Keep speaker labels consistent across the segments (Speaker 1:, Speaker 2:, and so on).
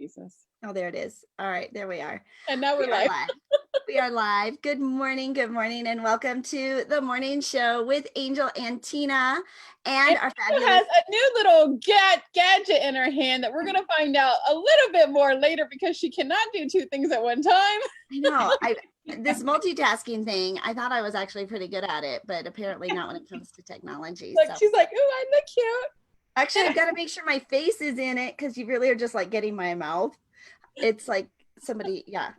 Speaker 1: Jesus.
Speaker 2: Oh, there it is. All right, there we are.
Speaker 1: And now we're live.
Speaker 2: We are live. Good morning, and welcome to the morning show with Angel and Tina and our fabulous.
Speaker 1: Has a new little gadget in her hand that we're going to find out a little bit more later because she cannot do two things at one time.
Speaker 2: I know. This multitasking thing, I thought I was actually pretty good at it, but apparently not when it comes to technology.
Speaker 1: Like, she's like, "Ooh, I look cute."
Speaker 2: Actually, I've got to make sure my face is in it because you really are just like getting my mouth. It's like somebody, yeah.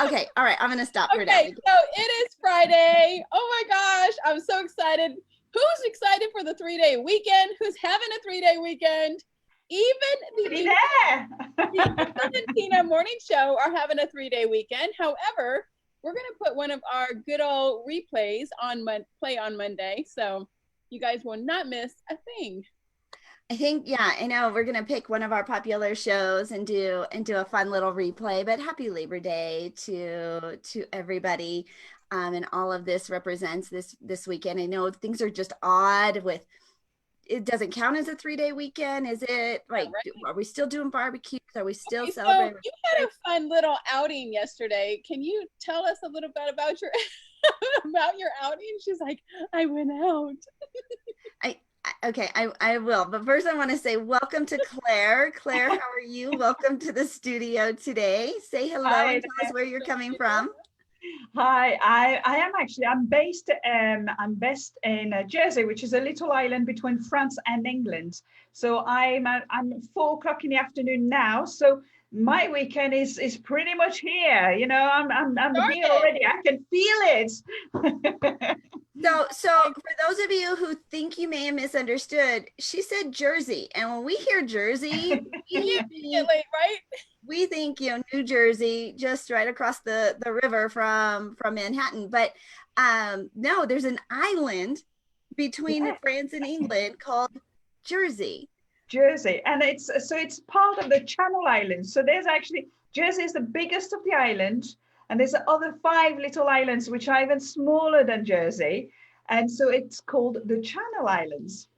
Speaker 2: Okay, all right, I'm gonna stop for now.
Speaker 1: Okay, so it is Friday. Oh my gosh, I'm so excited. Who's excited for the 3-day weekend? Who's having a 3-day weekend? Even the Tina morning show are having a 3-day weekend. However, we're gonna put one of our good old replays on play on Monday, so you guys will not miss a thing.
Speaker 2: I think, yeah, I know we're gonna pick one of our popular shows and do a fun little replay. But happy Labor Day to everybody, and all of this represents this weekend. I know things are just odd with. It doesn't count as a 3-day weekend, is it? Like, are we still doing barbecues? Are we still celebrating?
Speaker 1: So you had a fun little outing yesterday. Can you tell us a little bit about your about your outing? She's like, I went out.
Speaker 2: Okay, I will. But first I want to say welcome to Claire. Claire, how are you? Welcome to the studio today. Say hello.
Speaker 3: Hi,
Speaker 2: and tell us where you're coming from.
Speaker 3: Hi, I'm based in Jersey, which is a little island between France and England. So I'm 4 o'clock in the afternoon now. So my weekend is pretty much here. You know, I'm here already. I can feel it.
Speaker 2: So for those of you who think you may have misunderstood, she said Jersey, and when we hear Jersey, we think, you know, New Jersey, just right across the river from Manhattan. But no, there's an island between France and England called Jersey.
Speaker 3: And it's part of the Channel Islands. So there's actually, Jersey is the biggest of the island, and there's other 5 little islands which are even smaller than Jersey, and so it's called the Channel Islands.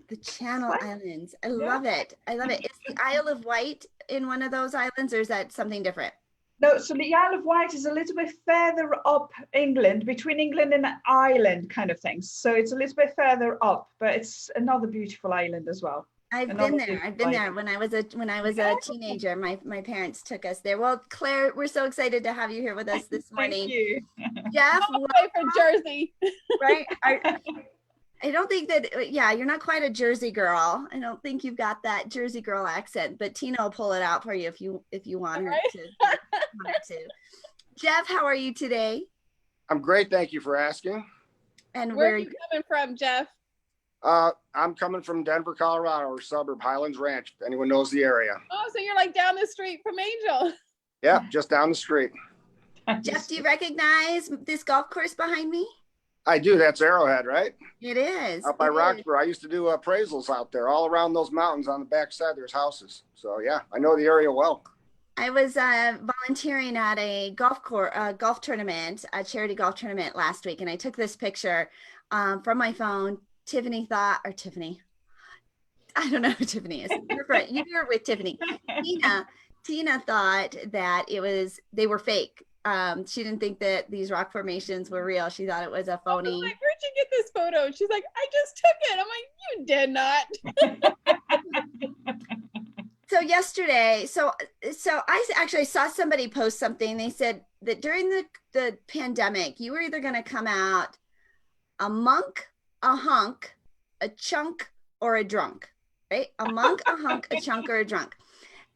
Speaker 2: The Channel Islands. I love it. I love it. Is the Isle of Wight in one of those islands, or is that something different?
Speaker 3: No, so the Isle of Wight is a little bit further up England, between England and Ireland kind of thing. So it's a little bit further up, but it's another beautiful island as well.
Speaker 2: I've been there when I was a teenager. My parents took us there. Well, Claire, we're so excited to have you here with us this morning.
Speaker 3: Thank you.
Speaker 2: Jeff,
Speaker 1: from Jersey.
Speaker 2: Right? I don't think that, yeah, you're not quite a Jersey girl. I don't think you've got that Jersey girl accent, but Tina will pull it out for you if you want her to. Jeff, how are you today?
Speaker 4: I'm great, thank you for asking.
Speaker 2: And
Speaker 1: where are you coming from, Jeff?
Speaker 4: I'm coming from Denver, Colorado, or suburb Highlands Ranch, if anyone knows the area.
Speaker 1: Oh, so you're like down the street from Angel.
Speaker 4: Yeah, just down the street.
Speaker 2: Jeff, do you recognize this golf course behind me?
Speaker 4: I do. That's Arrowhead, right?
Speaker 2: It is.
Speaker 4: Up by Roxborough. I used to do appraisals out there. All around those mountains on the backside, there's houses. So yeah, I know the area well.
Speaker 2: I was volunteering at a golf tournament, a charity golf tournament last week, and I took this picture from my phone. Tiffany, I don't know who Tiffany is. You're with Tiffany. Tina thought that they were fake. She didn't think that these rock formations were real. She thought it was a phony.
Speaker 1: I'm like, where'd you get this photo? She's like, I just took it. I'm like, you did not.
Speaker 2: So yesterday, so I actually saw somebody post something. They said that during the pandemic, you were either going to come out a monk, a hunk, a chunk, or a drunk, right? A monk, a hunk, a chunk, or a drunk,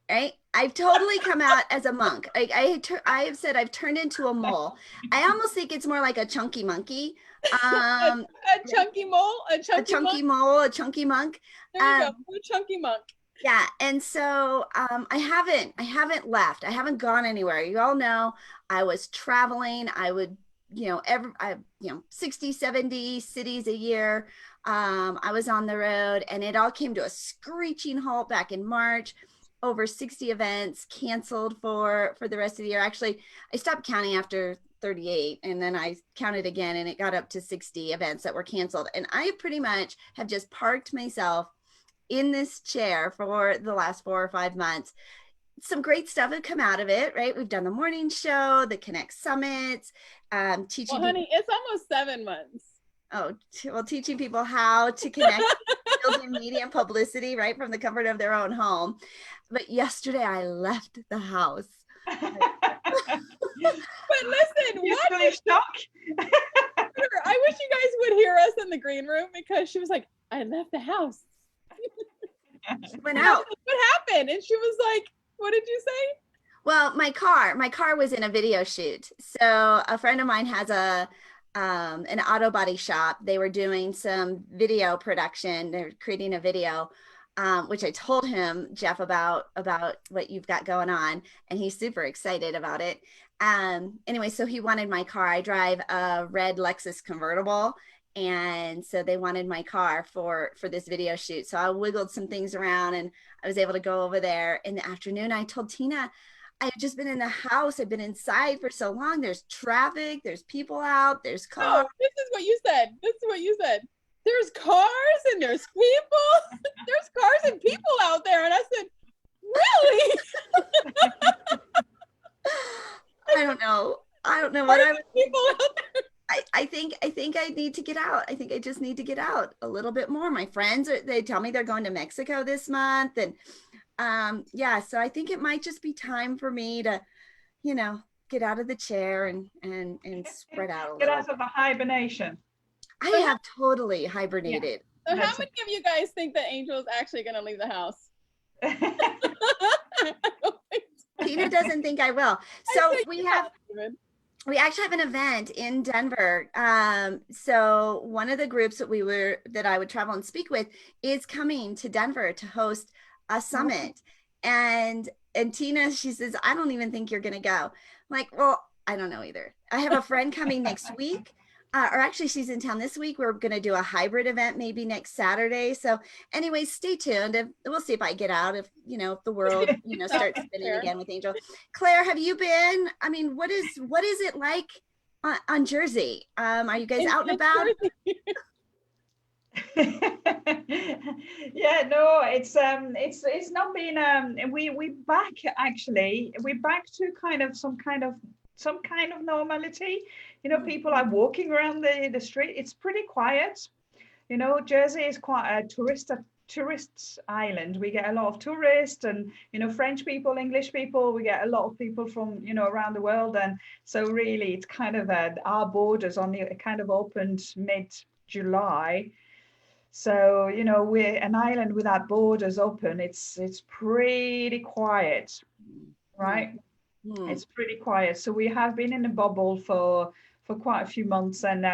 Speaker 2: right? I've totally come out as a monk. I have said I've turned into a mole. I almost think it's more like a chunky monkey.
Speaker 1: A chunky mole, a chunky
Speaker 2: mole, a chunky monk.
Speaker 1: There you go, a chunky monk.
Speaker 2: Yeah, and so I haven't left. I haven't gone anywhere. You all know I was traveling. I would, 60, 70 cities a year. I was on the road, and it all came to a screeching halt back in March. Over 60 events canceled for the rest of the year. Actually, I stopped counting after 38, and then I counted again, and it got up to 60 events that were canceled. And I pretty much have just parked myself in this chair for the last 4 or 5 months. Some great stuff had come out of it, right? We've done the morning show, the Connect Summits, teaching
Speaker 1: Well, honey,
Speaker 2: people.
Speaker 1: it's almost 7 months.
Speaker 2: Oh, well, teaching people how to connect, building media and publicity, right, from the comfort of their own home. But yesterday I left the house.
Speaker 1: But listen,
Speaker 3: You're
Speaker 1: what?
Speaker 3: still in shock?
Speaker 1: I wish you guys would hear us in the green room, because she was like, I left the house.
Speaker 2: She went out.
Speaker 1: What happened? And she was like, what did you say?
Speaker 2: Well, my car was in a video shoot. So a friend of mine has an auto body shop. They were doing some video production. They're creating a video, which I told him, Jeff, about what you've got going on, and he's super excited about it. Anyway, so he wanted my car. I drive a red Lexus convertible, and so they wanted my car for this video shoot. So I wiggled some things around, and I was able to go over there in the afternoon. I told Tina, I had just been in the house. I've been inside for so long. There's traffic. There's people out. There's cars.
Speaker 1: No, this is what you said. This is what you said. There's cars and there's people. There's cars and people out there. And I said, really?
Speaker 2: I don't know what I was.
Speaker 1: People out there.
Speaker 2: I think I need to get out. I think I just need to get out a little bit more. My friends they tell me they're going to Mexico this month, and yeah, so I think it might just be time for me to, get out of the chair and spread out a little.
Speaker 3: Get out of the hibernation.
Speaker 2: I have totally hibernated.
Speaker 1: So how many of you guys think that Angel is actually going to leave the house?
Speaker 2: Tina doesn't think I will. So we actually have an event in Denver. So one of the groups that I would travel and speak with is coming to Denver to host a summit. And Tina, she says, I don't even think you're going to go. I'm like, well, I don't know either. I have a friend coming next week. Or actually she's in town this week. We're going to do a hybrid event maybe next Saturday. So anyway, stay tuned. We'll see if I get out, if the world, starts spinning again with Angel. Claire, have you been, what is it like on Jersey? Are you guys out and about?
Speaker 3: Yeah, no, it's not been we're back to some kind of normality. People are walking around the street. It's pretty quiet. Jersey is quite a tourist island. We get a lot of tourists, and French people, English people. We get a lot of people from around the world, and so really it's kind of our borders kind of opened mid-July. So, we're an island without borders open. It's pretty quiet, right? Mm. It's pretty quiet. So we have been in a bubble for quite a few months, and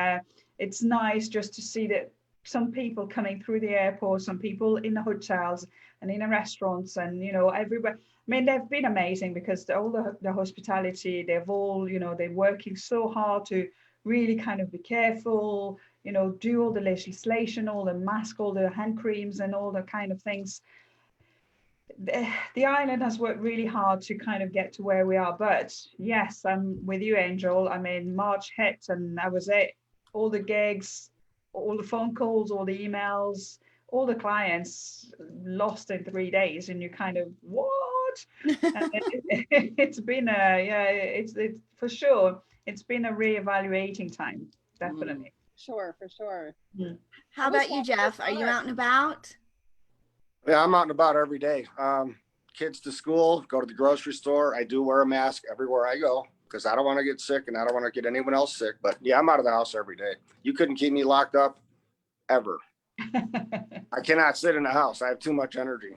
Speaker 3: it's nice just to see that some people coming through the airport, some people in the hotels and in the restaurants, and everywhere. They've been amazing, because all the hospitality, they've all, they're working so hard to really kind of be careful, do all the legislation, all the mask, all the hand creams and all the kind of things. The island has worked really hard to kind of get to where we are. But yes, I'm with you, Angel. March hit and that was it. All the gigs, all the phone calls, all the emails, all the clients lost in 3 days, and you kind of, what? It's been it's for sure. It's been a reevaluating time, definitely.
Speaker 1: Sure, for sure.
Speaker 3: Mm.
Speaker 2: How about you, Jeff? Are you out and about?
Speaker 4: Yeah, I'm out and about every day. Kids to school, go to the grocery store. I do wear a mask everywhere I go, because I don't want to get sick and I don't want to get anyone else sick. But yeah, I'm out of the house every day. You couldn't keep me locked up ever. I cannot sit in the house. I have too much energy.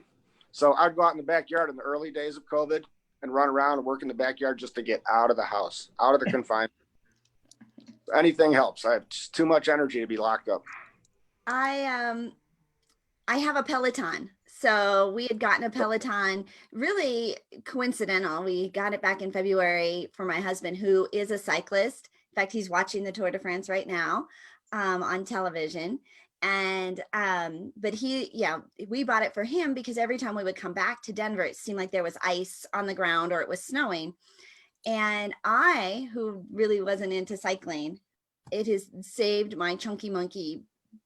Speaker 4: So I'd go out in the backyard in the early days of COVID and run around and work in the backyard just to get out of the house, out of the confinement. Anything helps. I have just too much energy to be locked up.
Speaker 2: I have a Peloton. So we had gotten a Peloton, really coincidental. We got it back in February for my husband, who is a cyclist. In fact, he's watching the Tour de France right now on television. And but we bought it for him because every time we would come back to Denver, it seemed like there was ice on the ground or it was snowing. And I, who really wasn't into cycling, it has saved my chunky monkey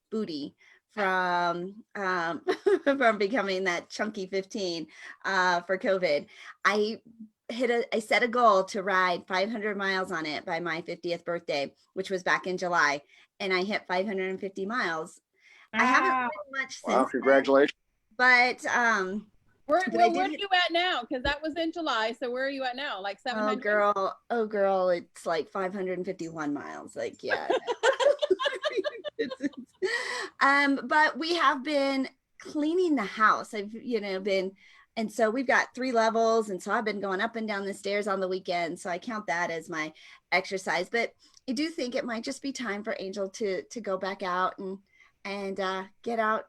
Speaker 2: booty from from becoming that chunky 15 for COVID. I set a goal to ride 500 miles on it by my 50th birthday, which was back in July, and I hit 550 miles. I haven't ridden much since.
Speaker 4: Wow, congratulations.
Speaker 2: But
Speaker 1: where are you at now? Because that was in July. So where are you at now? Like 700?
Speaker 2: Oh girl, it's like 551 miles. Like, yeah. But we have been cleaning the house. I've been, and so we've got 3 levels, and so I've been going up and down the stairs on the weekend, so I count that as my exercise. But I do think it might just be time for Angel to go back out and get out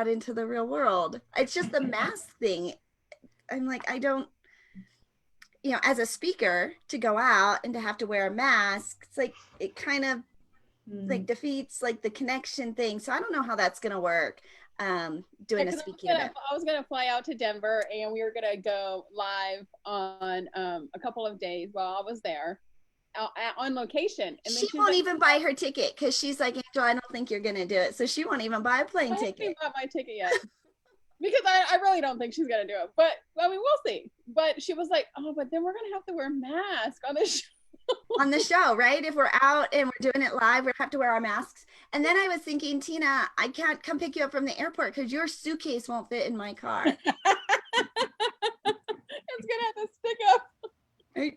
Speaker 2: into the real world. It's just the mask thing. I'm like, I don't, as a speaker, to go out and to have to wear a mask, it's like, it kind of like defeats like the connection thing. So I don't know how that's going to work. Doing a speaking event.
Speaker 1: I was going to fly out to Denver, and we were going to go live on a couple of days while I was there on location. And
Speaker 2: she won't even buy her ticket because she's like, Angel, I don't think you're going to do it. So she won't even buy a plane ticket.
Speaker 1: I haven't bought my ticket yet. Because I really don't think she's going to do it. But, I mean, we'll see. But she was like, oh, but then we're going to have to wear masks on the show.
Speaker 2: On the show, right? If we're out and we're doing it live, we have to wear our masks. And then I was thinking, Tina, I can't come pick you up from the airport because your suitcase won't fit in my car.
Speaker 1: It's gonna have to stick up.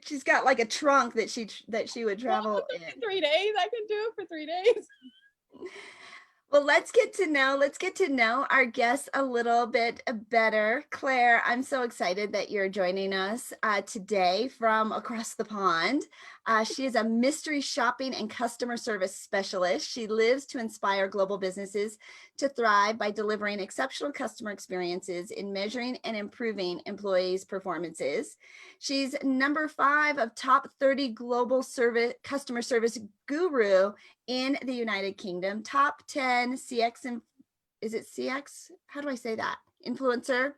Speaker 2: She's got like a trunk that she would travel in.
Speaker 1: 3 days. I can do it for 3 days.
Speaker 2: Well, let's get to know our guests a little bit better. Claire, I'm so excited that you're joining us today from across the pond. She is a mystery shopping and customer service specialist. She lives to inspire global businesses to thrive by delivering exceptional customer experiences in measuring and improving employees' performances. She's number 5 of top 30 global customer service guru in the United Kingdom, top 10 CX, and is it CX? How do I say that? Influencer.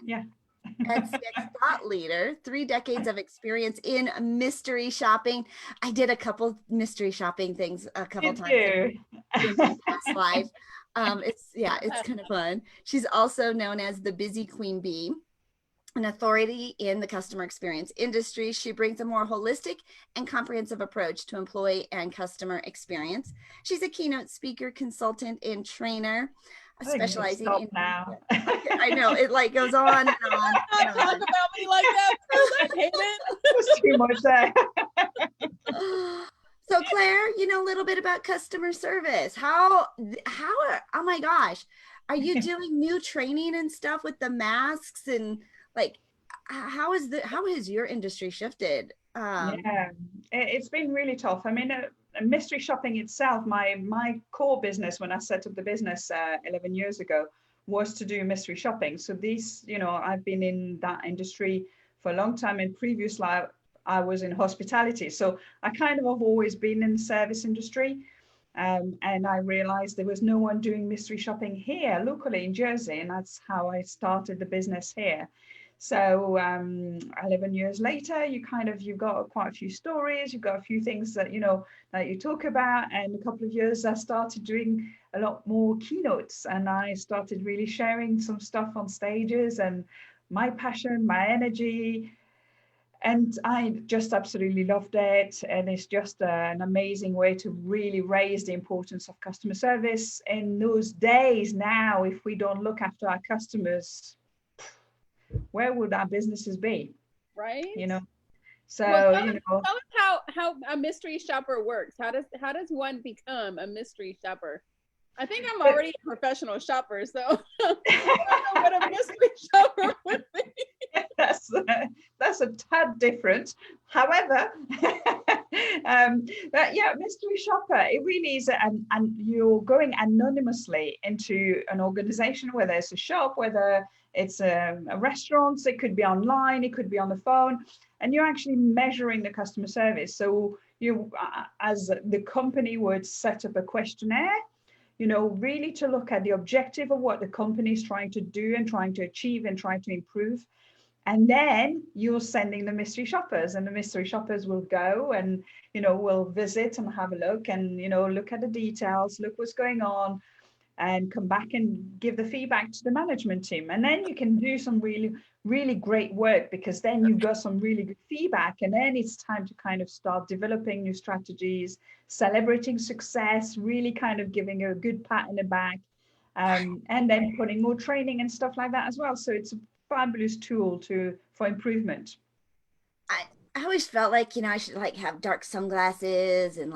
Speaker 3: Yeah.
Speaker 2: And CX thought leader, 3 decades of experience in mystery shopping. I did a couple mystery shopping things a couple times in my past life. It's kind of fun. She's also known as the Busy Queen Bee, an authority in the customer experience industry. She brings a more holistic and comprehensive approach to employee and customer experience. She's a keynote speaker, consultant, and trainer, specializing in
Speaker 3: now.
Speaker 2: I know it like goes on and on.
Speaker 1: Don't talk about me like that. I hate it.
Speaker 3: There's too much there.
Speaker 2: So Claire, a little bit about customer service. How oh my gosh, are you doing new training and stuff with the masks, and like how has your industry shifted?
Speaker 3: Yeah, it's been really tough. I mean, mystery shopping itself, my core business when I set up the business 11 years ago was to do mystery shopping. So I've been in that industry for a long time. In previous life, I was in hospitality. So I kind of have always been in the service industry. And I realized there was no one doing mystery shopping here locally in Jersey. And that's how I started the business here. So 11 years later, you've got quite a few stories, you've got a few things that you talk about. And a couple of years, I started doing a lot more keynotes, and I started really sharing some stuff on stages and my passion, my energy. And I just absolutely loved it. And it's just an amazing way to really raise the importance of customer service in those days. Now, if we don't look after our customers, where would our businesses be?
Speaker 1: Right.
Speaker 3: So
Speaker 1: tell us how a mystery shopper works. How does one become a mystery shopper? I think I'm already a professional shopper, so I don't know what a mystery shopper would be.
Speaker 3: That's a tad different. However, mystery shopper, it really is, and you're going anonymously into an organization, whether it's a shop, whether it's a restaurant, it could be online, it could be on the phone, and you're actually measuring the customer service. So you, as the company, would set up a questionnaire, really to look at the objective of what the company is trying to do and trying to achieve and trying to improve. And then you're sending the mystery shoppers, and the mystery shoppers will go and, will visit and have a look and, look at the details, look what's going on, and come back and give the feedback to the management team. And then you can do some really, really great work, because then you've got some really good feedback. And then it's time to kind of start developing new strategies, celebrating success, really kind of giving a good pat in the back, and then putting more training and stuff like that as well. So it's a fabulous tool for improvement.
Speaker 2: I always felt like, I should like have dark sunglasses and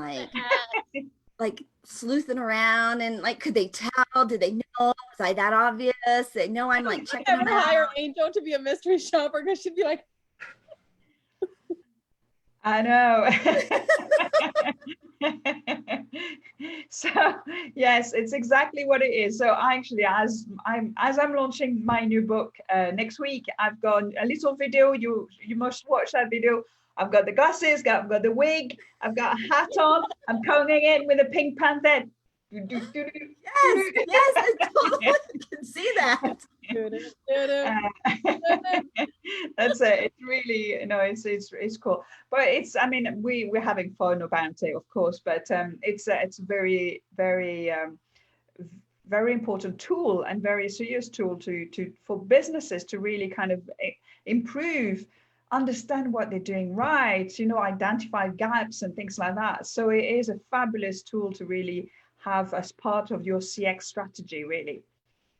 Speaker 2: like sleuthing around, and like, could they tell? Did they know? Was I that obvious? They know I'm like checking them out.
Speaker 1: Hire Angel to be a mystery shopper, because she'd be like,
Speaker 3: I know. So yes, it's exactly what it is. So actually, as I'm launching my new book next week, I've got a little video. You must watch that video. I've got the glasses, I've got the wig, I've got a hat on. I'm coming in with a Pink Panther.
Speaker 2: Yes, I totally can see that.
Speaker 3: That's it. It's really, it's cool. But it's, I mean, we're having fun about it, of course. But it's a very, very, very important tool, and very serious tool for businesses to really kind of improve, understand what they're doing right, identify gaps and things like that. So it is a fabulous tool to really have as part of your CX strategy, really.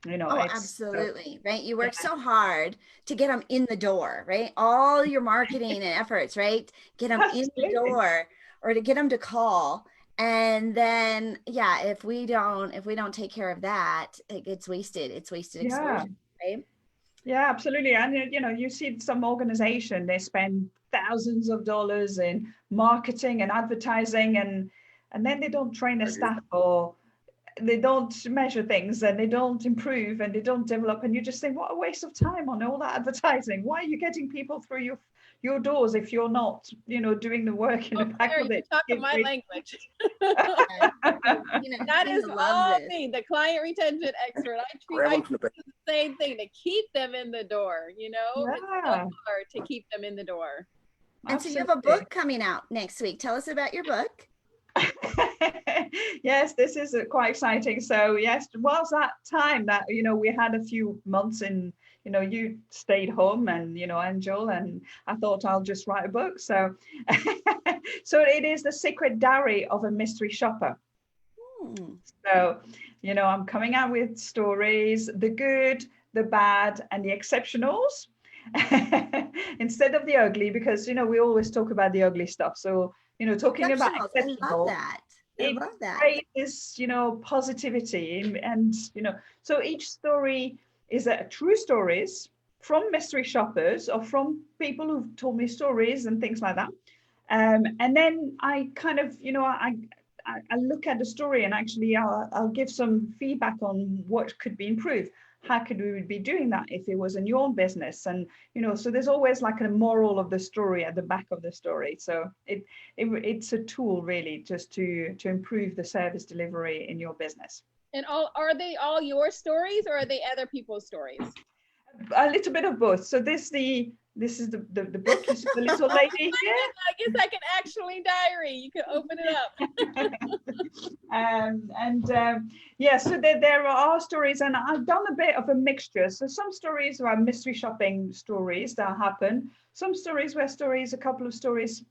Speaker 2: Absolutely, right? You work so hard to get them in the door, right? All your marketing and efforts, right? Get them in the door, or to get them to call. And then, if we don't take care of that, it gets wasted. It's wasted exposure, right?
Speaker 3: Yeah, absolutely. And you see some organization, they spend thousands of dollars in marketing and advertising, and then they don't train their staff, or they don't measure things, and they don't improve, and they don't develop. And you just think, what a waste of time on all that advertising. Why are you getting people through your doors if you're not, doing the work in the back of it?
Speaker 1: You're talking my language. That is all me, the client retention expert. I treat the same thing, to keep them in the door. It's so hard to keep them in the door.
Speaker 2: And so you have a book coming out next week. Tell us about your book.
Speaker 3: Yes, this is quite exciting. So yes, was that time that we had a few months in, you stayed home, and Angel, and I thought I'll just write a book. So so it is The Secret Diary of a Mystery Shopper. So I'm coming out with stories, the good, the bad, and the exceptionals, instead of the ugly, because we always talk about the ugly stuff. So talking about exceptional,
Speaker 2: I love that.
Speaker 3: Is positivity, and so each story is true stories from mystery shoppers, or from people who've told me stories and things like that. And then I kind of I look at the story, and actually I'll give some feedback on what could be improved. How could we be doing that if it was in your own business? And so there's always like a moral of the story at the back of the story. So it's a tool, really, just to improve the service delivery in your business.
Speaker 1: And are they all your stories, or are they other people's stories?
Speaker 3: A little bit of both. So this is the book. You see the little lady here?
Speaker 1: I guess I can actually diary. You can open it up.
Speaker 3: So there are stories, and I've done a bit of a mixture. So some stories are mystery shopping stories that happen. Some stories were a couple of stories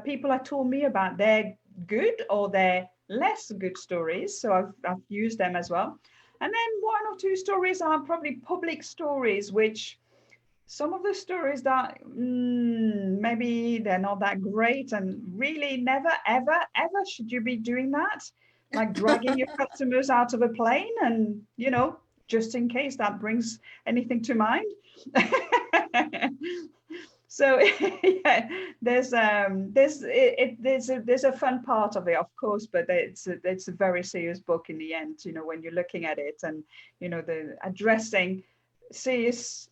Speaker 3: people have told me about. They're good, or they're less good stories. So I've used them as well. And then one or two stories are probably public stories, which some of the stories that maybe they're not that great, and really never, ever, ever should you be doing that. Like dragging your customers out of a plane, and, just in case that brings anything to mind. So yeah, there's a fun part of it, of course, but it's a very serious book in the end. When you're looking at it, and the addressing serious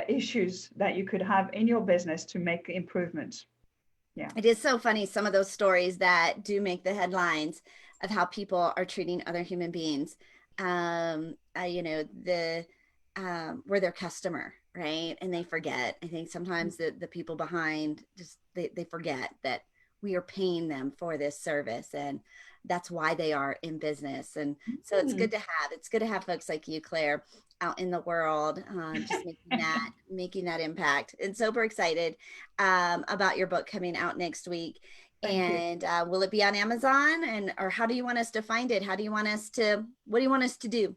Speaker 3: issues that you could have in your business to make improvements. Yeah,
Speaker 2: it is so funny, some of those stories that do make the headlines of how people are treating other human beings. We're their customer, right? And they forget. I think sometimes the people behind just they forget that we are paying them for this service, and that's why they are in business. And so it's good to have folks like you, Claire, out in the world, just making that impact. And super excited about your book coming out next week. And will it be on Amazon, or how do you want us to find it? What do you want us to do?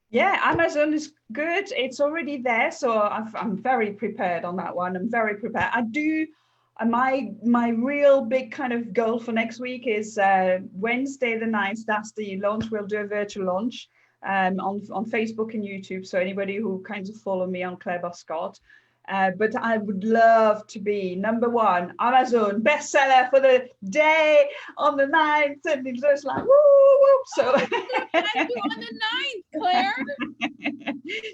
Speaker 3: Yeah, Amazon is good. It's already there. So I'm very prepared on that one. I'm very prepared. I do. My real big kind of goal for next week is Wednesday the 9th. That's the launch. We'll do a virtual launch on Facebook and YouTube. So anybody who kind of follow me on Claire Boscott. But I would love to be #1 Amazon bestseller for the day on the 9th. And it's just like, woo, woo. So
Speaker 1: on the 9th, Claire.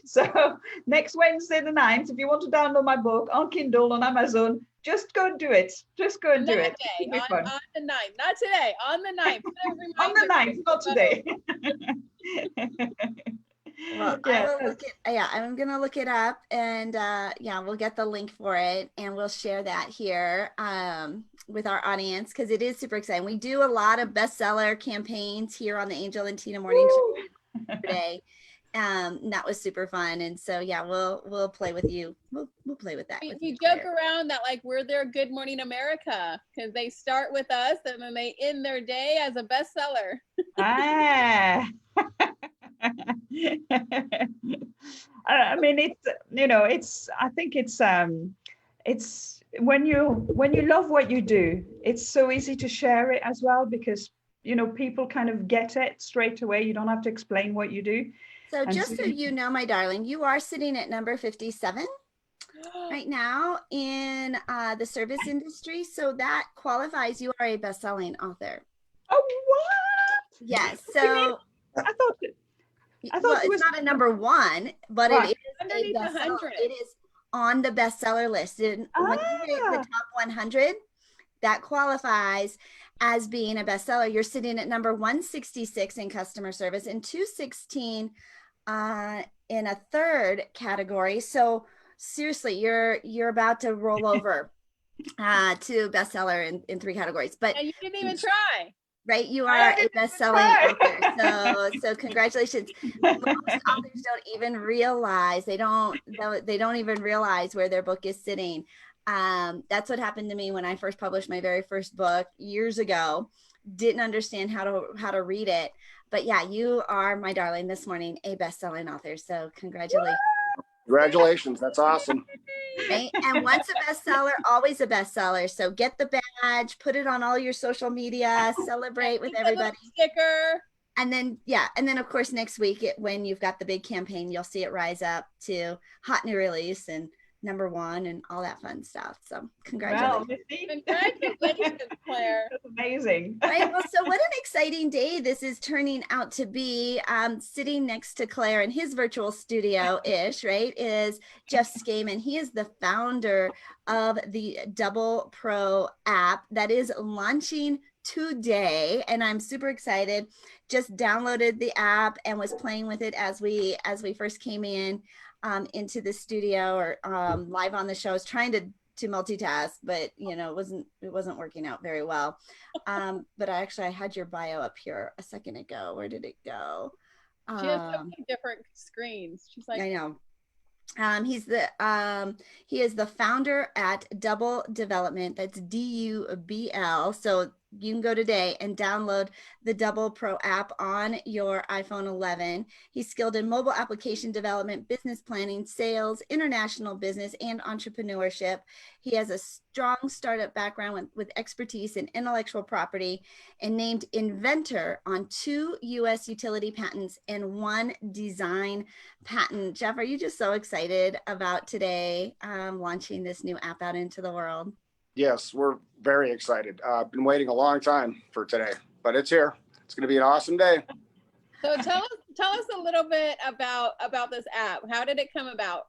Speaker 3: So next Wednesday the 9th, if you want to download my book on Kindle on Amazon, just go and do it. Just go and do it.
Speaker 1: On the 9th, not today, on the 9th.
Speaker 3: On the 9th, not today.
Speaker 2: Well, I'm gonna look it up, and we'll get the link for it, and we'll share that here with our audience, because it is super exciting. We do a lot of bestseller campaigns here on the Angel and Tina Morning Show today. That was super fun, and so we'll play with you. We'll play with that.
Speaker 1: We joke around that like we're their Good Morning America, because they start with us and then they end their day as a bestseller.
Speaker 3: I mean, I think it's when you love what you do, it's so easy to share it as well, because people kind of get it straight away. You don't have to explain what you do.
Speaker 2: So just so you know, my darling, you are sitting at number 57 right now in the service industry. So that qualifies. You are a best-selling author.
Speaker 3: Oh, what?
Speaker 2: Yes. So
Speaker 3: I thought it was
Speaker 2: not a #1, but
Speaker 3: right.
Speaker 2: It is a bestseller. It is on the bestseller list. And when you hit the top 100, that qualifies as being a bestseller. You're sitting at number 166 in customer service and 216 in a third category. So seriously, you're about to roll over to bestseller in 3 categories. But
Speaker 1: and you didn't even try.
Speaker 2: Right, you are a best-selling author. So congratulations. Most authors don't even realize they don't even realize where their book is sitting. That's what happened to me when I first published my very first book years ago. Didn't understand how to read it. But yeah, you are, my darling, this morning a best-selling author. So congratulations.
Speaker 4: Congratulations. That's awesome.
Speaker 2: Right? And once a bestseller, always a bestseller. So get the badge, put it on all your social media, celebrate with everybody.
Speaker 1: Sticker.
Speaker 2: And then of course next week when you've got the big campaign, you'll see it rise up to hot new release and #1 and all that fun stuff. So congratulations.
Speaker 1: Well, congratulations, Claire.
Speaker 3: That's amazing.
Speaker 2: Right. Well, so what an exciting day this is turning out to be. Sitting next to Claire in his virtual studio-ish, right, is Jeff Skaman. He is the founder of the Double Pro app that is launching today, and I'm super excited. Just downloaded the app and was playing with it as we first came into the studio or live on the show. I was trying to multitask, but it wasn't working out very well. But I had your bio up here a second ago. Where did it go?
Speaker 1: She has so many different screens. She's like,
Speaker 2: I know. He is the founder at Double Development. That's DUBL. So you can go today and download the Double Pro app on your iPhone 11. He's skilled in mobile application development, business planning, sales, international business, and entrepreneurship. He has a strong startup background with expertise in intellectual property and named inventor on 2 U.S. utility patents and 1 design patent. Jeff, are you just so excited about today launching this new app out into the world?
Speaker 4: Yes, we're very excited. I've been waiting a long time for today, but it's here. It's going to be an awesome day.
Speaker 1: So tell us a little bit about this app. How did it come about?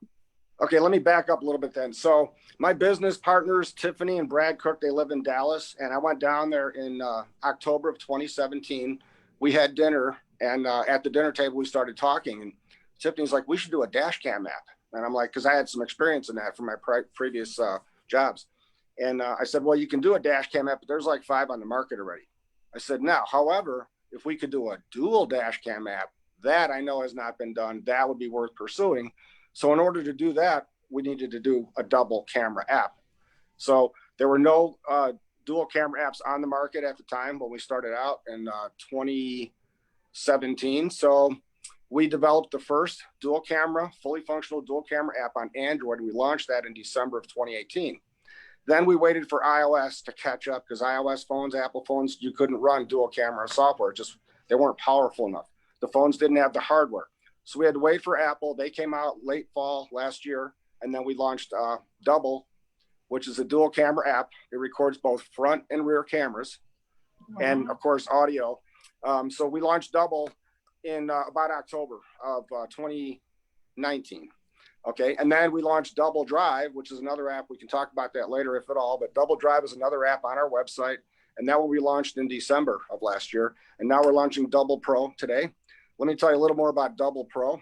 Speaker 4: Okay, let me back up a little bit then. So my business partners, Tiffany and Brad Cook, they live in Dallas, and I went down there in October of 2017. We had dinner, and at the dinner table, we started talking, and Tiffany's like, we should do a dash cam app. And I'm like, because I had some experience in that from my previous jobs. And I said, well, you can do a dash cam app, but there's like 5 on the market already. I said, now, however, if we could do a dual dash cam app, that I know has not been done, that would be worth pursuing. So in order to do that, we needed to do a double camera app. So there were no dual camera apps on the market at the time when we started out in 2017. So we developed the first dual camera, fully functional dual camera app on Android. We launched that in December of 2018. Then we waited for iOS to catch up because iOS phones, Apple phones, you couldn't run dual camera software. They weren't powerful enough. The phones didn't have the hardware. So we had to wait for Apple. They came out late fall last year. And then we launched Double, which is a dual camera app. It records both front and rear cameras, and of course audio. So we launched Double in about October of 2019. Okay, and then we launched Double Drive, which is another app. We can talk about that later if at all, but Double Drive is another app on our website, and that one we launched in December of last year. And now we're launching Double Pro today. Let me tell you a little more about Double Pro.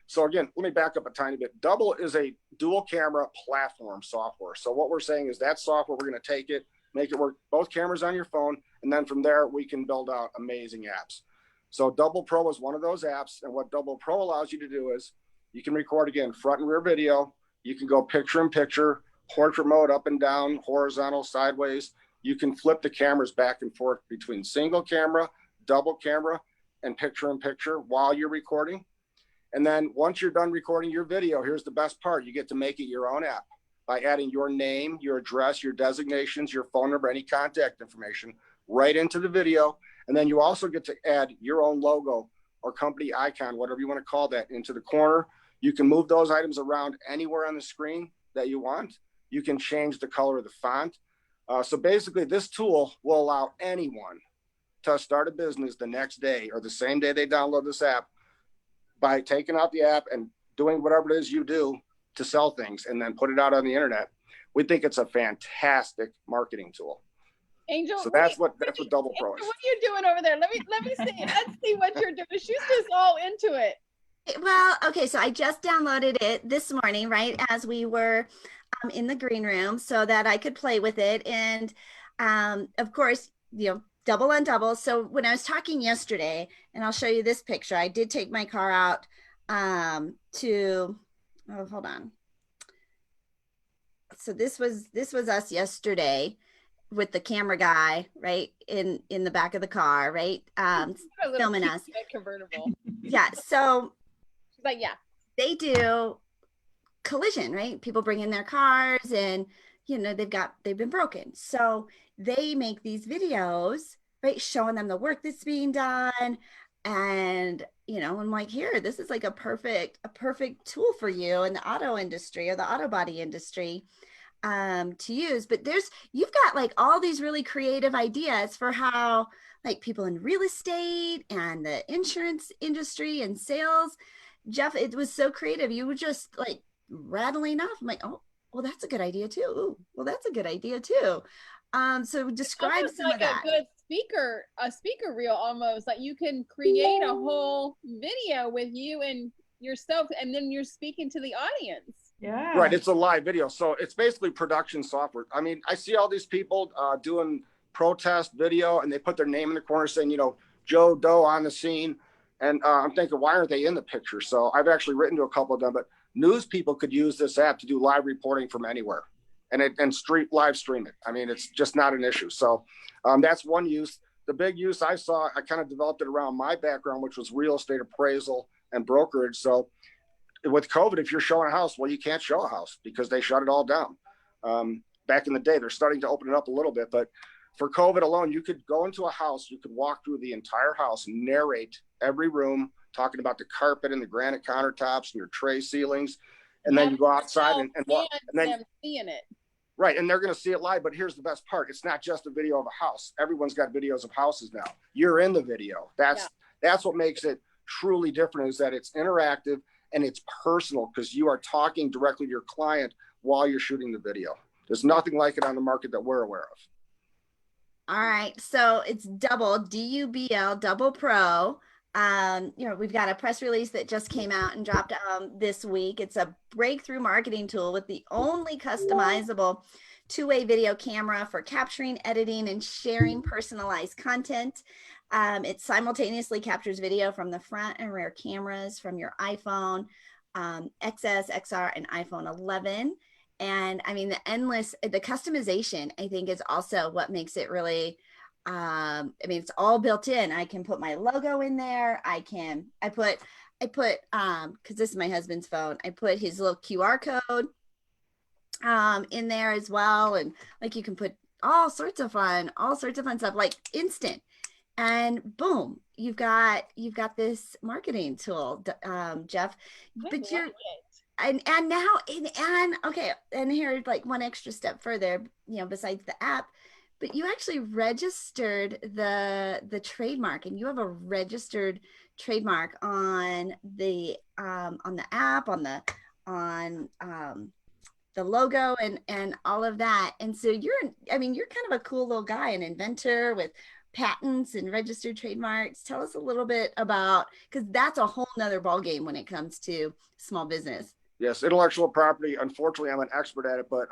Speaker 4: So again, let me back up a tiny bit. Double is a dual camera platform software. So what we're saying is that software, we're going to take it, make it work both cameras on your phone, and then from there we can build out amazing apps. So Double Pro is one of those apps, and what Double Pro allows you to do is you can record, again, front and rear video. You can go picture in picture, portrait mode, up and down, horizontal, sideways. You can flip the cameras back and forth between single camera, double camera, and picture in picture while you're recording. And then once you're done recording your video, here's the best part. You get to make it your own app by adding your name, your address, your designations, your phone number, any contact information right into the video. And then you also get to add your own logo or company icon, whatever you want to call that, into the corner. You can move those items around anywhere on the screen that you want. You can change the color of the font. So basically, this tool will allow anyone to start a business the next day or the same day they download this app by taking out the app and doing whatever it is you do to sell things and then put it out on the internet. We think it's a fantastic marketing tool.
Speaker 1: Angel,
Speaker 4: so that's what Double Pro is.
Speaker 1: What are you doing over there? Let me see. Let's see what you're doing. She's just all into it.
Speaker 2: Well, okay, so I just downloaded it this morning, right, as we were in the green room so that I could play with it. And of course, double on double. So when I was talking yesterday, and I'll show you this picture, I did take my car out hold on. So this was us yesterday with the camera guy, right, in the back of the car, right, filming us.
Speaker 1: Convertible.
Speaker 2: Yeah, so
Speaker 1: she's like, yeah,
Speaker 2: they do collision, right? People bring in their cars and they've been broken. So they make these videos, right, showing them the work that's being done. And, I'm like, here, this is like a perfect tool for you in the auto industry or the auto body industry to use. But you've got like all these really creative ideas for how like people in real estate and the insurance industry and sales. Jeff, it was so creative. You were just like rattling off. I'm like, oh, well, that's a good idea too. Ooh, well, that's a good idea too. So describe some
Speaker 1: like
Speaker 2: of that.
Speaker 1: A speaker reel almost. Like you can create a whole video with you and yourself, and then you're speaking to the audience.
Speaker 3: Yeah.
Speaker 4: Right. It's a live video. So it's basically production software. I mean, I see all these people doing protest video and they put their name in the corner saying, Joe Doe on the scene. And I'm thinking, why aren't they in the picture? So I've actually written to a couple of them, but news people could use this app to do live reporting from anywhere and live stream it. I mean, it's just not an issue. So that's one use. The big use I saw, I kind of developed it around my background, which was real estate appraisal and brokerage. So with COVID, if you're showing a house, well, you can't show a house because they shut it all down. Back in the day, they're starting to open it up a little bit, but for COVID alone, you could go into a house, you could walk through the entire house, narrate every room, talking about the carpet and the granite countertops and your tray ceilings. And then you go outside and walk, and then
Speaker 1: seeing it.
Speaker 4: Right. And they're going to see it live. But here's the best part. It's not just a video of a house. Everyone's got videos of houses now. You're in the video. That's what makes it truly different, is that it's interactive and it's personal because you are talking directly to your client while you're shooting the video. There's nothing like it on the market that we're aware of.
Speaker 2: All right. So it's Double, DUBL, Double Pro. We've got a press release that just came out and dropped this week. It's a breakthrough marketing tool with the only customizable two-way video camera for capturing, editing, and sharing personalized content. It simultaneously captures video from the front and rear cameras from your iPhone, XS, XR, and iPhone 11. And I mean, the customization, I think, is also what makes it really, I mean, it's all built in. I can put my logo in there. I put, because this is my husband's phone, I put his little QR code in there as well. And like, you can put all sorts of fun stuff, like instant. And boom, you've got this marketing tool, Jeff. But and now and okay, and here's like one extra step further, besides the app, but you actually registered the trademark, and you have a registered trademark on the app, on the logo and all of that. And so you're kind of a cool little guy, an inventor with patents and registered trademarks. Tell us a little bit about, because that's a whole nother ballgame when it comes to small business.
Speaker 4: Yes, intellectual property. Unfortunately, I'm an expert at it, but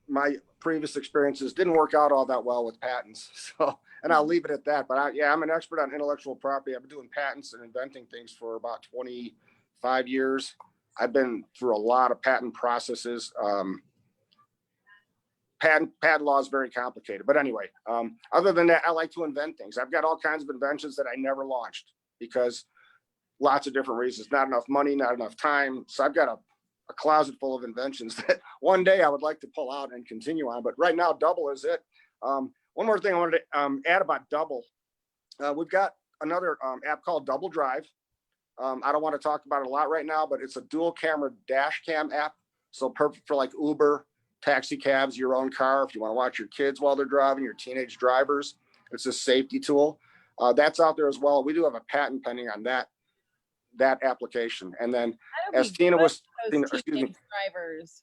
Speaker 4: my previous experiences didn't work out all that well with patents. So, and I'll leave it at that. But I'm an expert on intellectual property. I've been doing patents and inventing things for about 25 years. I've been through a lot of patent processes. Patent law is very complicated. But anyway, other than that, I like to invent things. I've got all kinds of inventions that I never launched because lots of different reasons. Not enough money, not enough time. So I've got a closet full of inventions that one day I would like to pull out and continue on. But right now, Double is it. One more thing I wanted to add about Double. We've got another app called Double Drive. I don't want to talk about it a lot right now, but it's a dual camera dash cam app. So perfect for like Uber, taxi cabs, your own car. If you want to watch your kids while they're driving, your teenage drivers, it's a safety tool. That's out there as well. We do have a patent pending on that application. And then as Tina was, drivers.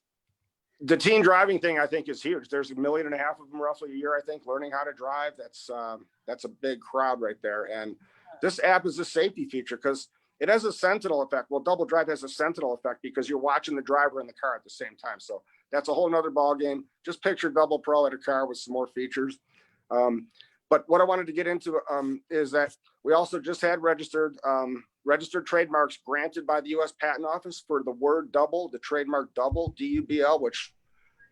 Speaker 4: The teen driving thing, I think, is huge. There's 1.5 million of them roughly a year, I think, learning how to drive. That's a big crowd right there. And this app is a safety feature because it has a sentinel effect. Well, Double Drive has a sentinel effect because you're watching the driver in the car at the same time. So that's a whole nother ball game. Just picture Double Pro at a car with some more features. But what I wanted to get into is that we also just had registered trademarks granted by the U.S. Patent Office for the word double, the trademark double, DUBL, which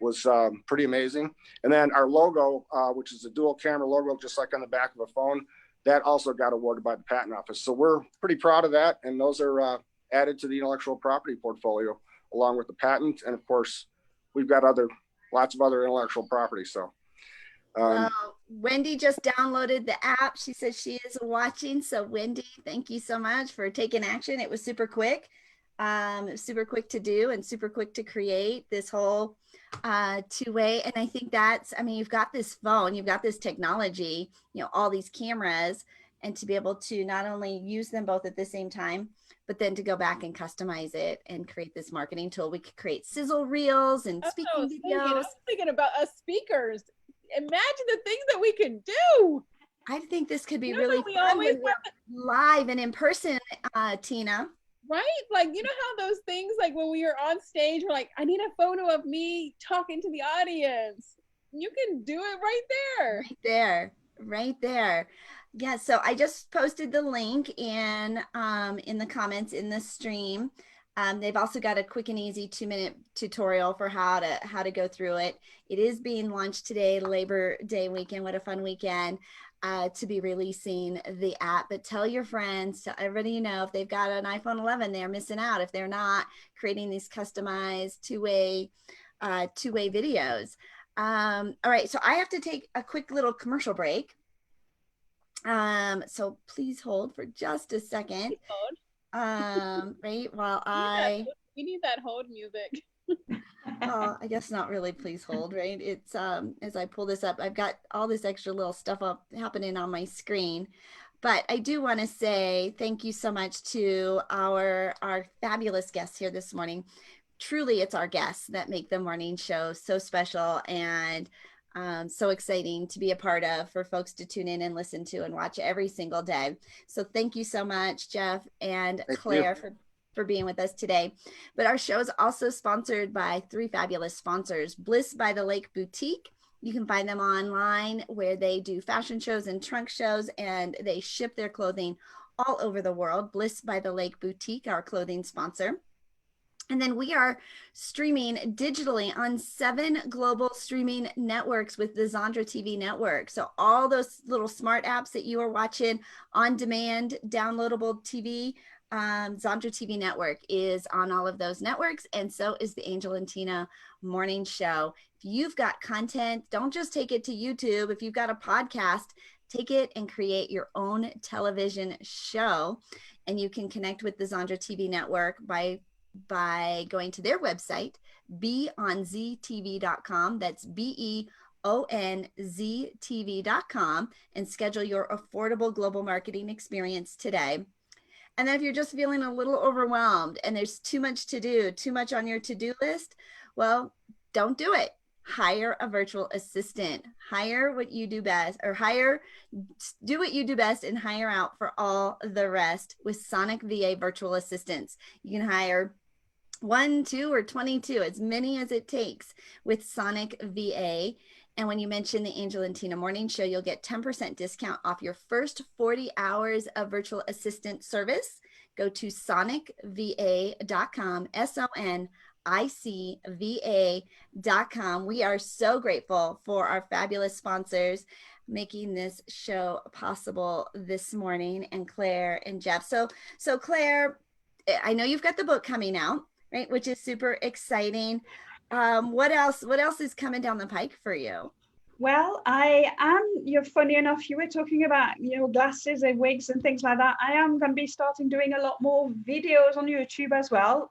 Speaker 4: was pretty amazing. And then our logo, which is a dual camera logo, just like on the back of a phone, that also got awarded by the Patent Office. So we're pretty proud of that. And those are added to the intellectual property portfolio, along with the patent. And of course, we've got lots of other intellectual property. So.
Speaker 2: Wendy just downloaded the app. She says she is watching. So Wendy, thank you so much for taking action. It was super quick to do and super quick to create this whole two-way. And I think you've got this phone, you've got this technology, all these cameras, and to be able to not only use them both at the same time, but then to go back and customize it and create this marketing tool. We could create sizzle reels and speaking videos.
Speaker 1: I was thinking about us speakers. Imagine the things that we could do.
Speaker 2: I think this could be really fun when we're live and in person, Tina.
Speaker 1: Right? Like, you know how those things, like when we are on stage, we're like, I need a photo of me talking to the audience. You can do it
Speaker 2: Right there. Yeah, so I just posted the link in the comments in the stream. They've also got a quick and easy 2-minute tutorial for how to go through it. It is being launched today, Labor Day weekend. What a fun weekend to be releasing the app. But tell your friends, tell everybody you know, if they've got an iPhone 11, they're missing out if they're not creating these customized two-way videos. All right, so I have to take a quick little commercial break. So please hold for just a second. Right, while
Speaker 1: we need that hold music.
Speaker 2: I guess not really, please hold, right? It's as I pull this up, I've got all this extra little stuff up happening on my screen, but I do want to say thank you so much to our fabulous guests here this morning. Truly, it's our guests that make the morning show so special, and So exciting to be a part of, for folks to tune in and listen to and watch every single day. So thank you so much, Jeff and Claire, for being with us today. But our show is also sponsored by 3 fabulous sponsors. Bliss by the Lake Boutique. You can find them online, where they do fashion shows and trunk shows, and they ship their clothing all over the world. Bliss by the Lake Boutique, our clothing sponsor. And then we are streaming digitally on 7 global streaming networks with the Zandra TV network. So all those little smart apps that you are watching on demand, downloadable TV, Zandra TV network is on all of those networks. And so is the Angel and Tina Morning Show. If you've got content, don't just take it to YouTube. If you've got a podcast, take it and create your own television show. And you can connect with the Zandra TV network by going to their website, beonztv.com. That's beonztv.com, and schedule your affordable global marketing experience today. And then if you're just feeling a little overwhelmed and there's too much to do, too much on your to-do list, well, don't do it. Hire a virtual assistant. Hire what you do best, or do what you do best and hire out for all the rest with Sonic VA virtual assistants. You can hire 1, 2, or 22, as many as it takes with Sonic VA. And when you mention the Angel and Tina Morning Show, you'll get 10% discount off your first 40 hours of virtual assistant service. Go to sonicva.com, sonicva.com. We are so grateful for our fabulous sponsors making this show possible this morning, and Claire and Jeff. So Claire, I know you've got the book coming out, right, which is super exciting. What else is coming down the pike for you?
Speaker 3: Well, you're funny enough, you were talking about, glasses and wigs and things like that. I am going to be starting doing a lot more videos on YouTube as well.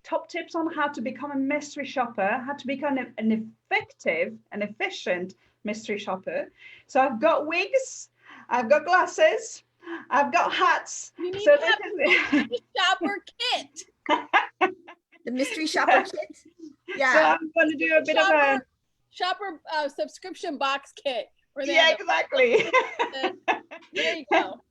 Speaker 3: Top tips on how to become a mystery shopper, how to become an effective and efficient mystery shopper. So I've got wigs, I've got glasses, I've got hats.
Speaker 1: You need to have a mystery shopper kit.
Speaker 2: The mystery shopper kit. Yeah.
Speaker 3: So I'm going to do a bit of a
Speaker 1: shopper subscription box kit.
Speaker 3: Yeah, exactly.
Speaker 1: There you go.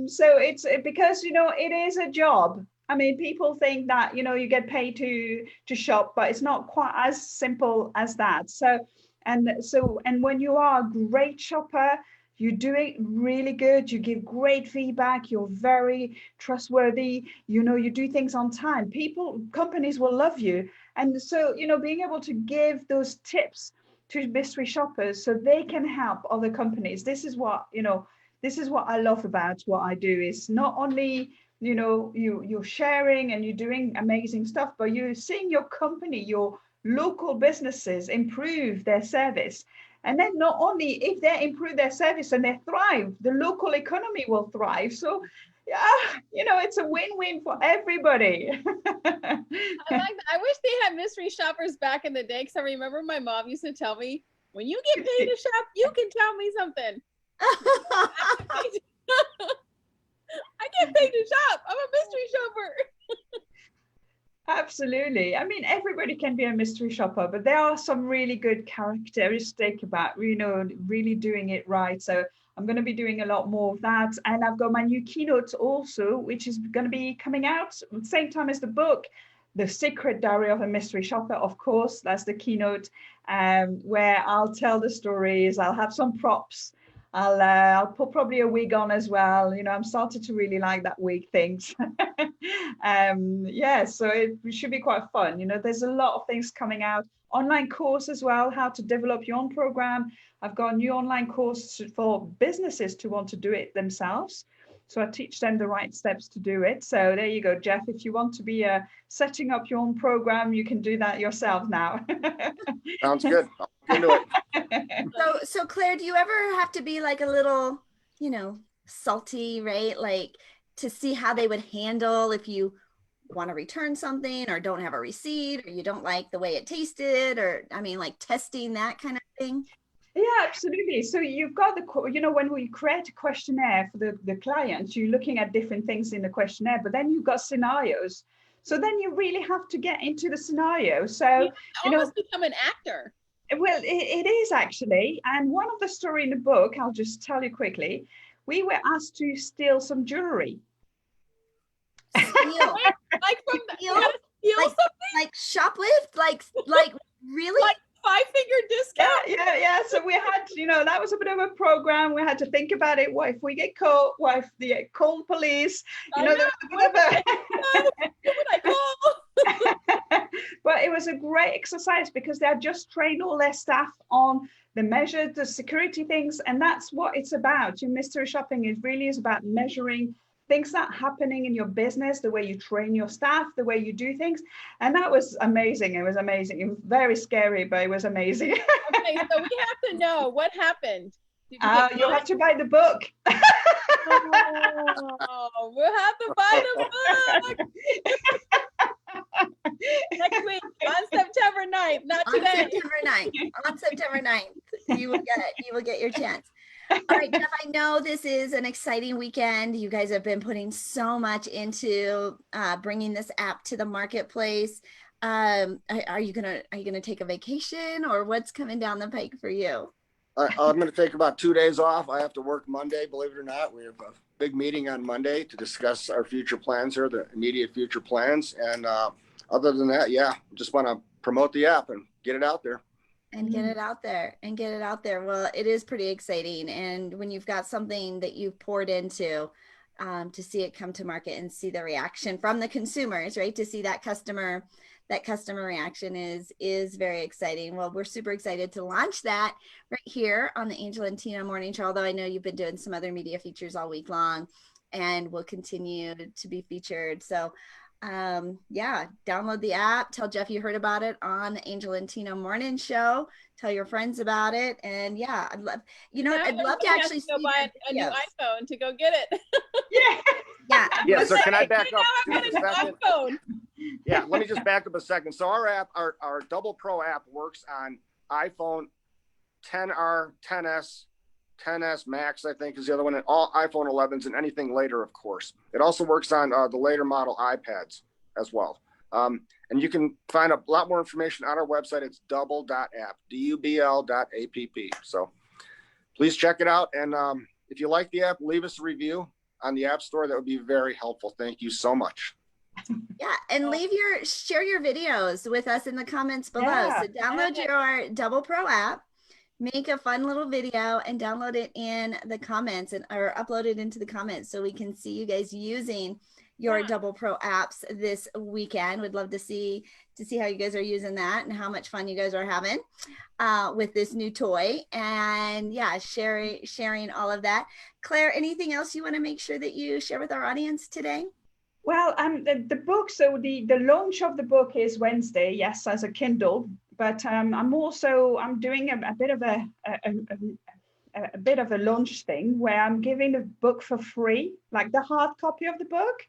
Speaker 3: So it's because it is a job. I mean, people think that you get paid to shop, but it's not quite as simple as that. So when you are a great shopper, you do it really good. You give great feedback. You're very trustworthy. You do things on time. Companies will love you. And so, being able to give those tips to mystery shoppers so they can help other companies. This is what I love about what I do, is not only, you're sharing and you're doing amazing stuff, but you're seeing your company, your local businesses improve their service. And then not only if they improve their service and they thrive, the local economy will thrive. So, yeah, it's a win-win for everybody.
Speaker 1: I like that. I wish they had mystery shoppers back in the day, because I remember my mom used to tell me, when you get paid to shop, you can tell me something. I get paid to shop. I'm a mystery shopper.
Speaker 3: Absolutely. I mean, everybody can be a mystery shopper, but there are some really good characteristics about, really doing it right. So I'm going to be doing a lot more of that. And I've got my new keynote also, which is going to be coming out at the same time as the book, The Secret Diary of a Mystery Shopper. Of course, that's the keynote, where I'll tell the stories. I'll have some props. I'll put probably a wig on as well. I'm starting to really like that wig things. So it should be quite fun. There's a lot of things coming out. Online course as well, how to develop your own program. I've got a new online course for businesses to want to do it themselves. So I teach them the right steps to do it. So there you go, Jeff. If you want to be setting up your own program, you can do that yourself now.
Speaker 4: Sounds good. I'll into it.
Speaker 2: So Claire, do you ever have to be like a little, salty, right? Like, to see how they would handle if you want to return something or don't have a receipt or you don't like the way it tasted, or like testing, that kind of thing?
Speaker 3: Yeah, absolutely. So you've got when we create a questionnaire for the clients, you're looking at different things in the questionnaire, but then you've got scenarios. So then you really have to get into the scenario. So
Speaker 1: you almost become an actor.
Speaker 3: Well, it is actually. And one of the story in the book, I'll just tell you quickly, we were asked to steal some jewelry.
Speaker 2: Steal.
Speaker 1: Like from the,
Speaker 2: Steal?
Speaker 1: steal
Speaker 2: Like,
Speaker 1: something?
Speaker 2: like shoplift? Like really?
Speaker 1: Like 5-figure discount?
Speaker 3: Yeah. So we had, that was a bit of a program. We had to think about it. What if we get caught? What if they call the police? There was a bit of a...
Speaker 1: Who would I call?
Speaker 3: But it was a great exercise because they had just trained all their staff on the security things. And that's what it's about. Your mystery shopping is about measuring things that are happening in your business, the way you train your staff, the way you do things. And that was amazing. It was amazing. It was very scary, but it was amazing.
Speaker 1: Okay, so we have to know what happened.
Speaker 3: You'll have to buy the book.
Speaker 1: Oh, we'll have to buy the book. Next week on September 9th, not today.
Speaker 2: On September 9th, you will get your chance. All right, Jeff, I know this is an exciting weekend. You guys have been putting so much into bringing this app to the marketplace. Are you gonna take a vacation, or what's coming down the pike for you?
Speaker 4: I'm going to take about 2 days off. I have to work Monday, believe it or not. We have a big meeting on Monday to discuss our future plans here, the immediate future plans. And other than that, just want to promote the app and get it out there.
Speaker 2: And get it out there. Well, it is pretty exciting. And when you've got something that you've poured into, to see it come to market and see the reaction from the consumers, right? To see that customer reaction is very exciting. Well, we're super excited to launch that right here on the Angel and Tina Morning Show, although I know you've been doing some other media features all week long and will continue to be featured. So download the app, tell Jeff you heard about it on the Angel and Tina Morning Show, tell your friends about it. And I'd love to actually
Speaker 1: go buy a new iPhone to go get it.
Speaker 4: Yeah. So can I back up
Speaker 1: now
Speaker 4: just a second? Yeah, let me just back up a second. So our app, our Double Pro app works on iPhone 10R, 10S, 10S Max, I think is the other one, and all iPhone 11s and anything later, of course. It also works on the later model iPads as well. And you can find a lot more information on our website. It's double.app, DUBL.app. So please check it out. And if you like the app, leave us a review on the App Store. That would be very helpful. Thank you so much.
Speaker 2: Yeah, and share your videos with us in the comments below. So download your Double Pro app, make a fun little video, and download it in the comments or upload it into the comments so we can see you guys using your Double Pro apps this weekend. We'd love to see how you guys are using that and how much fun you guys are having with this new toy. And sharing all of that. Claire, anything else you want to make sure that you share with our audience today?
Speaker 3: Well, the book, so the launch of the book is Wednesday, yes, as a Kindle, but I'm doing a bit of a launch thing where I'm giving the book for free, like the hard copy of the book.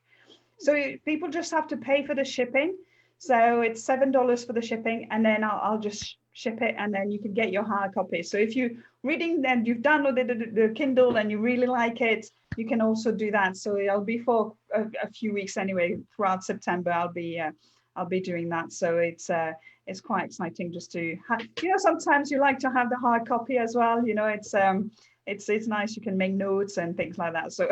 Speaker 3: So people just have to pay for the shipping. So it's $7 for the shipping, and then I'll just ship it, and then you can get your hard copy. So if you're reading, then you've downloaded the Kindle and you really like it, you can also do that. So it'll be for a few weeks anyway. Throughout September, I'll be doing that. So it's quite exciting just to have, sometimes you like to have the hard copy as well. It's nice. You can make notes and things like that. So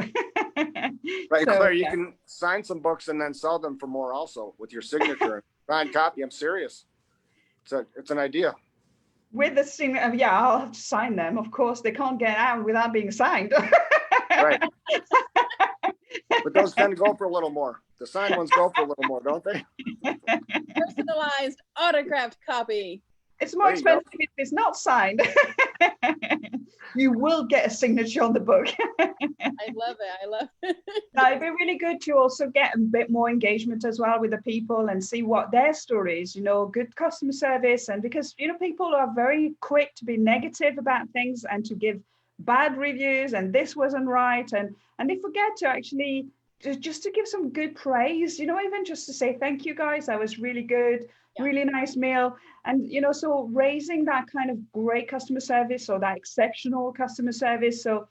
Speaker 4: right, so, Claire, you can sign some books and then sell them for more also with your signature. Signed copy. I'm serious. It's an idea.
Speaker 3: With the signature, I'll have to sign them. Of course, they can't get out without being signed.
Speaker 4: Right. But those tend to go for a little more. The signed ones go for a little more, don't they?
Speaker 1: Personalized autographed copy.
Speaker 3: It's more expensive if it's not signed. You will get a signature on the book.
Speaker 1: I love it.
Speaker 3: Now, it'd be really good to also get a bit more engagement as well with the people and see what their stories, good customer service. And because, people are very quick to be negative about things and to give bad reviews and this wasn't right. And they forget to actually just to give some good praise, even just to say, thank you guys, that was really good. Really nice meal. And so raising that kind of great customer service or that exceptional customer service. So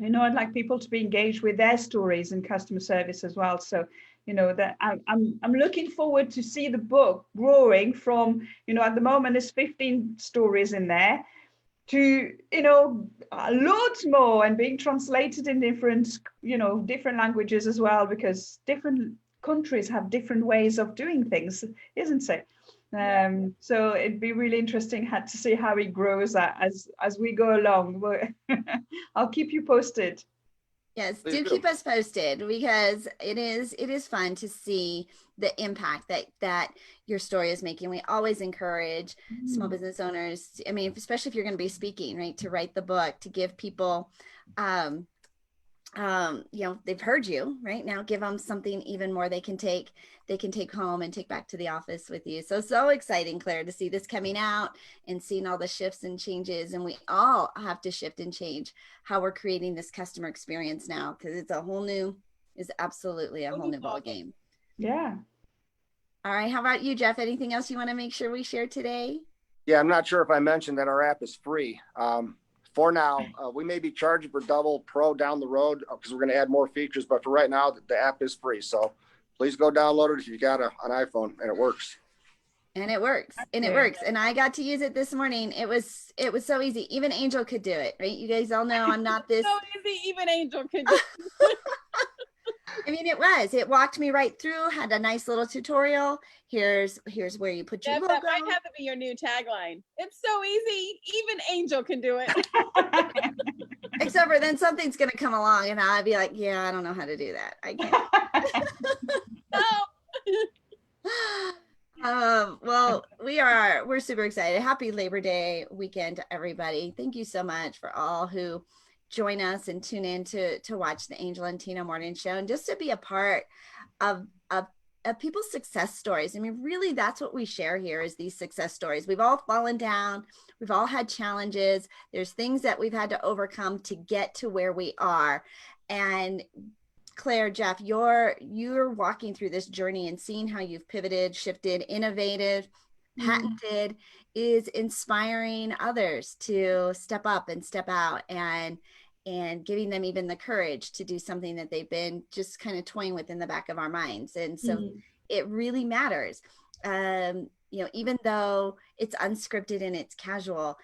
Speaker 3: I'd like people to be engaged with their stories and customer service as well. So that I'm looking forward to see the book growing from, at the moment there's 15 stories in there to, loads more, and being translated in different languages as well, because different countries have different ways of doing things, isn't it? So it'd be really interesting to see how it grows as we go along. I'll keep you posted.
Speaker 2: Yes, do keep us posted, because it is fun to see the impact that your story is making. We always encourage small business owners, I mean, especially if you're going to be speaking, right, to write the book, to give people, they've heard you, right? Now give them something even more they can take home and take back to the office with you. So exciting, Claire, to see this coming out and seeing all the shifts and changes. And we all have to shift and change how we're creating this customer experience now, because it's absolutely a whole new ball game.
Speaker 3: Yeah.
Speaker 2: All right. How about you, Jeff? Anything else you want to make sure we share today?
Speaker 4: Yeah, I'm not sure if I mentioned that our app is free. For now, we may be charging for Double Pro down the road because we're going to add more features. But for right now, the app is free. So please go download it if you got an iPhone, and it works.
Speaker 2: And it works. And it works. And I got to use it this morning. It was so easy. Even Angel could do it, right? You guys all know I'm not this.
Speaker 1: So easy, even Angel could do it.
Speaker 2: I mean, it walked me right through, had a nice little tutorial. Here's where you put your logo.
Speaker 1: That might have to be your new tagline. It's so easy, even Angel can do it.
Speaker 2: Except for then something's going to come along and I'll be like, yeah, I don't know how to do that. I can't. No. Well, we're super excited. Happy Labor Day weekend to everybody. Thank you so much for all who join us and tune in to watch the Angel and Tina Morning Show, and just to be a part of people's success stories. I mean, really, that's what we share here, is these success stories. We've all fallen down. We've all had challenges. There's things that we've had to overcome to get to where we are. And Claire, Jeff, you're walking through this journey and seeing how you've pivoted, shifted, innovated, patented, is inspiring others to step up and step out, and giving them even the courage to do something that they've been just kind of toying with in the back of our minds. And so it really matters. Even though it's unscripted and it's casual,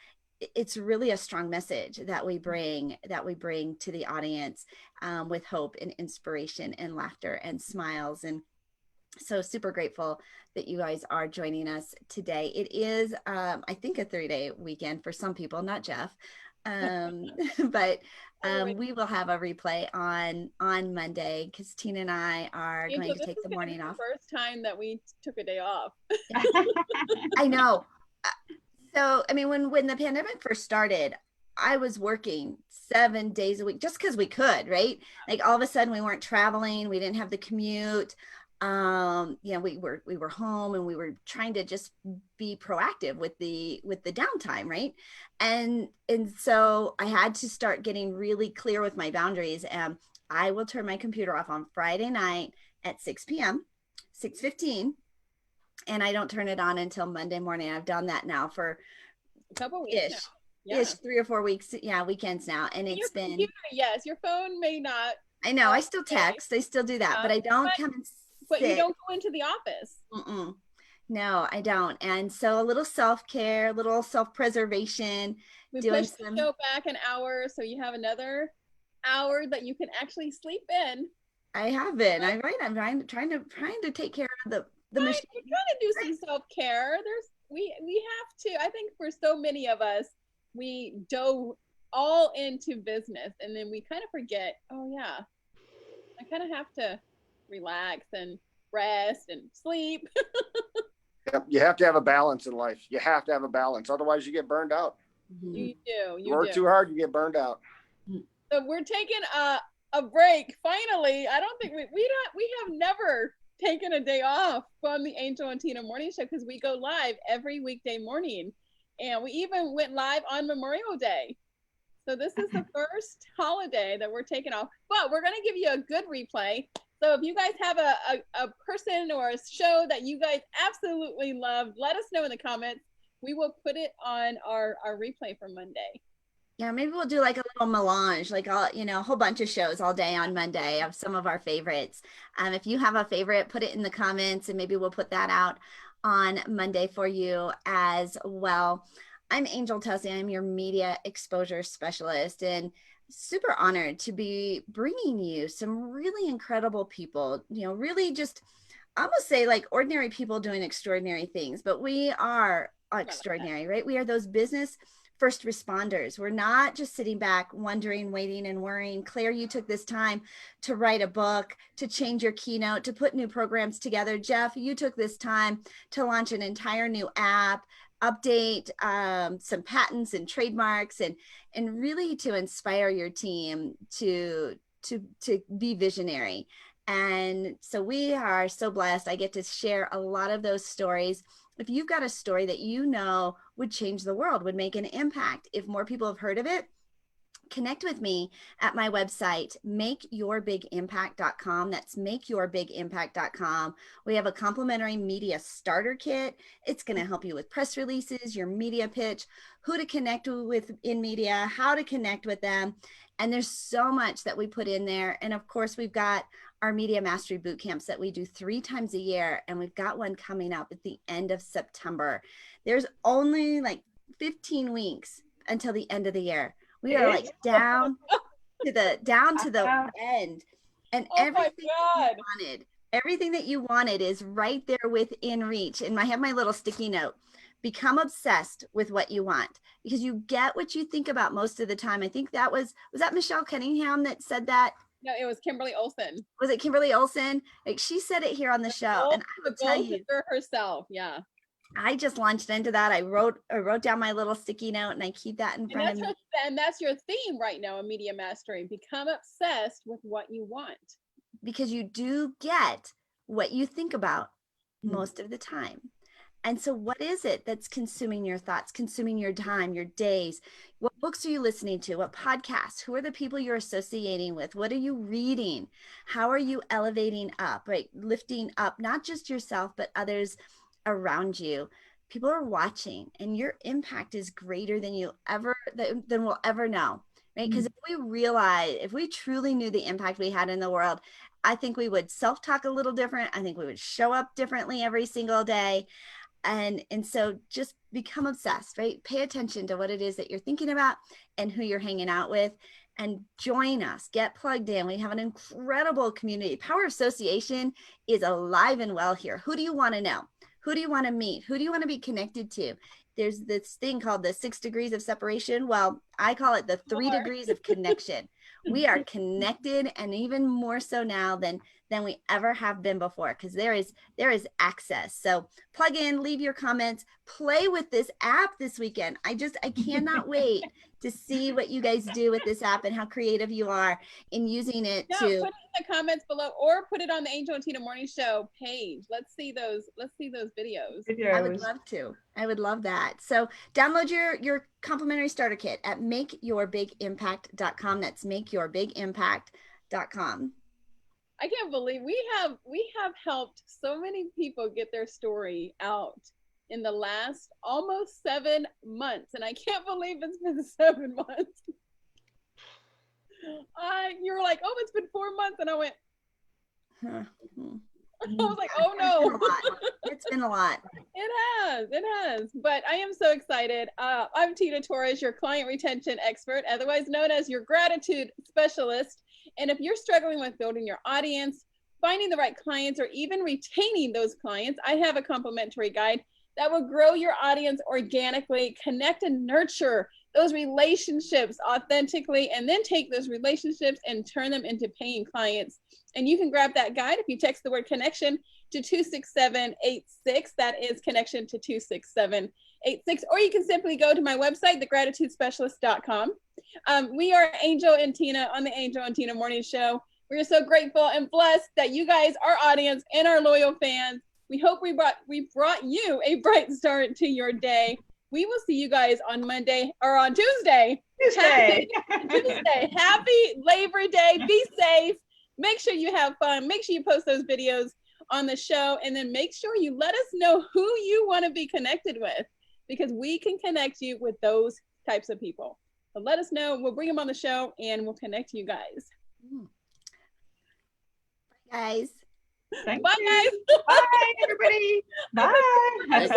Speaker 2: it's really a strong message that we bring to the audience, with hope and inspiration and laughter and smiles. And so super grateful that you guys are joining us today. It is, I think, a 3-day weekend for some people, not Jeff. But we will have a replay on Monday, because Tina and I are going to take the morning off.
Speaker 1: First time that we took a day off.
Speaker 2: I know. So, I mean, when the pandemic first started, I was working 7 days a week just because we could, right? Like all of a sudden we weren't traveling, we didn't have the commute. We were home, and we were trying to just be proactive with the downtime, right? And so I had to start getting really clear with my boundaries, and I will turn my computer off on Friday night at 6 p.m., 6:15, and I don't turn it on until Monday morning. I've done that now for
Speaker 1: a couple weeks.
Speaker 2: Ish, 3 or 4 weeks, weekends now, and it's been.
Speaker 1: Computer, yes, your phone may not.
Speaker 2: I know. I still text. I still do that, but I don't come and.
Speaker 1: But you don't go into the office.
Speaker 2: No, I don't. And so a little self-care, a little self-preservation.
Speaker 1: We pushed the show back an hour, so you have another hour that you can actually sleep in.
Speaker 2: I have been. I'm trying to take care of the machine.
Speaker 1: We're trying to do some self-care. We have to. I think for so many of us, we dove all into business, and then we kind of forget, oh yeah, I kind of have to relax and rest and sleep.
Speaker 4: Yep, you have to have a balance in life. You have to have a balance, otherwise you get burned out.
Speaker 1: You do. You
Speaker 4: work too hard, you get burned out.
Speaker 1: So we're taking a break. Finally, I don't think we have never taken a day off from the Angel and Tina Morning Show, because we go live every weekday morning, and we even went live on Memorial Day. So this is the first holiday that we're taking off, but we're going to give you a good replay. So if you guys have a person or a show that you guys absolutely loved, let us know in the comments. We will put it on our replay for Monday.
Speaker 2: Yeah, maybe we'll do like a little melange, like all, a whole bunch of shows all day on Monday of some of our favorites. If you have a favorite, put it in the comments and maybe we'll put that out on Monday for you as well. I'm Angel Tuccy. I'm your media exposure specialist and super honored to be bringing you some really incredible people, really just, I almost say like ordinary people doing extraordinary things, but we are extraordinary, right? We are those business first responders. We're not just sitting back wondering, waiting, and worrying. Claire, you took this time to write a book, to change your keynote, to put new programs together. Jeff, you took this time to launch an entire new app, update some patents and trademarks, and really to inspire your team to be visionary. And so we are so blessed. I get to share a lot of those stories. If you've got a story that you know would change the world, would make an impact, if more people have heard of it, connect with me at my website, makeyourbigimpact.com. That's makeyourbigimpact.com. We have a complimentary media starter kit. It's going to help you with press releases, your media pitch, who to connect with in media, how to connect with them. And there's so much that we put in there. And of course, we've got our media mastery boot camps that we do 3 times a year. And we've got one coming up at the end of September. There's only like 15 weeks until the end of the year. We are like down to the end, and everything that you wanted is right there within reach. And I have my little sticky note. Become obsessed with what you want, because you get what you think about most of the time. I think that was that Michelle Cunningham that said that?
Speaker 1: No, it was Kimberly Olsen.
Speaker 2: Was it Kimberly Olsen? Like, she said it here on the show, and I would tell you
Speaker 1: herself. Yeah.
Speaker 2: I just launched into that. I wrote down my little sticky note, and I keep that in front of me.
Speaker 1: And that's your theme right now in media mastery. Become obsessed with what you want.
Speaker 2: Because you do get what you think about most of the time. And so what is it that's consuming your thoughts, consuming your time, your days? What books are you listening to? What podcasts? Who are the people you're associating with? What are you reading? How are you elevating up, right? Lifting up, not just yourself, but others around you. People are watching, and your impact is greater than we'll ever know, right? Because if we truly knew the impact we had in the world, I think we would self-talk a little different. I think we would show up differently every single day. And so just become obsessed, right? Pay attention to what it is that you're thinking about and who you're hanging out with, and join us. Get plugged in. We have an incredible community. Power Association is alive and well here. Who do you want to know? Who do you want to meet? Who do you want to be connected to? There's this thing called the 6 degrees of separation. Well, I call it the 3 degrees of connection. We are connected, and even more so now than we ever have been before, because there is access. So plug in, leave your comments, play with this app this weekend. I cannot wait to see what you guys do with this app and how creative you are in using it. Put it
Speaker 1: in the comments below, or put it on the Angel and Tina Morning Show page. Let's see those videos.
Speaker 2: I would love to. I would love that. So download your complimentary starter kit at makeyourbigimpact.com. That's makeyourbigimpact.com.
Speaker 1: I can't believe we have helped so many people get their story out in the last almost 7 months, and I can't believe it's been 7 months. You were like, oh, it's been 4 months, and I went. I was like, oh no.
Speaker 2: It's been a lot.
Speaker 1: It has. But I am so excited. I'm Tina Torres, your client retention expert, otherwise known as your gratitude specialist. And if you're struggling with building your audience, finding the right clients, or even retaining those clients, I have a complimentary guide that will grow your audience organically, connect and nurture those relationships authentically, and then take those relationships and turn them into paying clients. And you can grab that guide if you text the word connection to 26786. That is connection to 26786. Or you can simply go to my website, thegratitudespecialist.com. We are Angel and Tina on the Angel and Tina Morning Show. We're so grateful and blessed that you guys, our audience and our loyal fans, we hope we brought you a bright start to your day. We will see you guys on Monday or on Tuesday. Happy Labor Day. Be safe. Make sure you have fun. Make sure you post those videos on the show, and then make sure you let us know who you want to be connected with, because we can connect you with those types of people. So let us know. We'll bring them on the show and we'll connect you guys.
Speaker 2: Guys.
Speaker 3: Thank
Speaker 1: Bye,
Speaker 3: you.
Speaker 1: guys.
Speaker 3: Bye, everybody. Bye.
Speaker 4: Thank you.